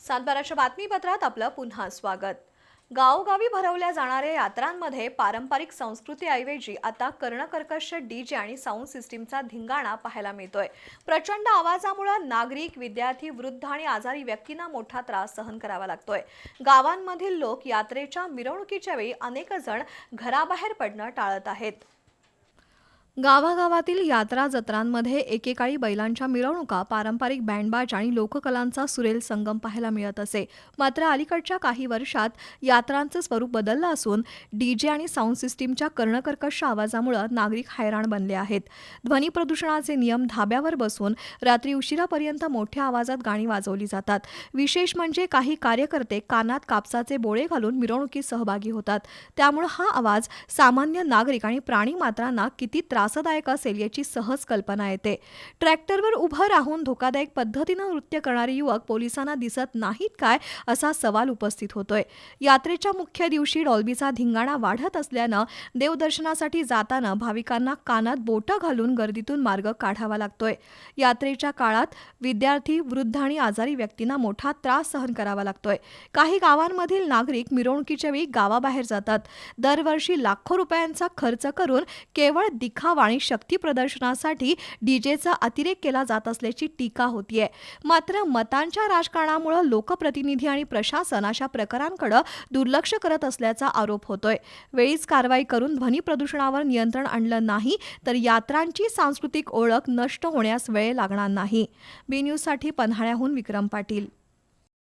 सातबाराच्या बातमीपत्रात आपलं पुन्हा स्वागत। गावोगावी भरवल्या जाणाऱ्या यात्रांमध्ये पारंपरिक संस्कृतीऐवजी आता कर्णकर्कश डीजे आणि साऊंड सिस्टीमचा धिंगाणा पाहायला मिळतोय। प्रचंड आवाजामुळे नागरिक, विद्यार्थी, वृद्ध आणि आजारी व्यक्तींना मोठा त्रास सहन करावा लागतोय। गावांमधील लोक यात्रेच्या मिरवणुकीच्या वेळी अनेक जण घराबाहेर पडणं टाळत आहेत। गावागावातील यात्रा जत्रांमध्ये एकेकाळी बैलांच्या मिरवणुका, पारंपरिक बँडबाज आणि लोककलांचा सुरेल संगम पाहायला मिळत असे। मात्र अलीकडच्या काही वर्षात यात्रांचं स्वरूप बदललं असून डीजे आणि साऊंड सिस्टीमच्या कर्णकर्कश आवाजामुळे नागरिक हैराण बनले आहेत। ध्वनी प्रदूषणाचे नियम धाब्यावर बसून रात्री उशिरापर्यंत मोठ्या आवाजात गाणी वाजवली जातात। विशेष म्हणजे काही कार्यकर्ते कानात कापसाचे बोळे घालून मिरवणुकीत सहभागी होतात। त्यामुळे हा आवाज सामान्य नागरिक आणि प्राणीमात्रांना किती त्रासदायक असेल याची सहज कल्पना येते। ट्रॅक्टरवर उभं राहून धोकादायक पद्धतीने नृत्य करणारे युवक पोलिसांना दिसत नाहीत काय असा सवाल उपस्थित होतोय। यात्रेच्या मुख्य दिवशी डॉल्बीचा धिंगाणा वाढत असल्यानं देवदर्शनासाठी जाताना भाविकांना कानात बोटं घालून गर्दीतून मार्ग काढावा लागतोय। यात्रेच्या काळात विद्यार्थी, वृद्ध आणि आजारी व्यक्तींना मोठा त्रास सहन करावा लागतोय। काही गावांमधील नागरिक मिरवणुकीच्या वेळी गावाबाहेर जातात। दरवर्षी लाखो रुपयांचा खर्च करून केवळ दिखावा आणि शक्ती प्रदर्शनासाठी डीजेचा अतिरेक केला जात असल्याची टीका होतीये। मात्र मतांच्या राजकारणामुळे लोकप्रतिनिधी आणि प्रशासन अशा प्रकारांकडे दुर्लक्ष करत असल्याचा आरोप होतोय। वेळीच कारवाई करून ध्वनी प्रदूषणावर नियंत्रण आणलं नाही तर यात्रांची सांस्कृतिक ओळख नष्ट होण्यास वेळ लागणार नाही। बी न्यूजसाठी पन्हाळ्याहून विक्रम पाटील।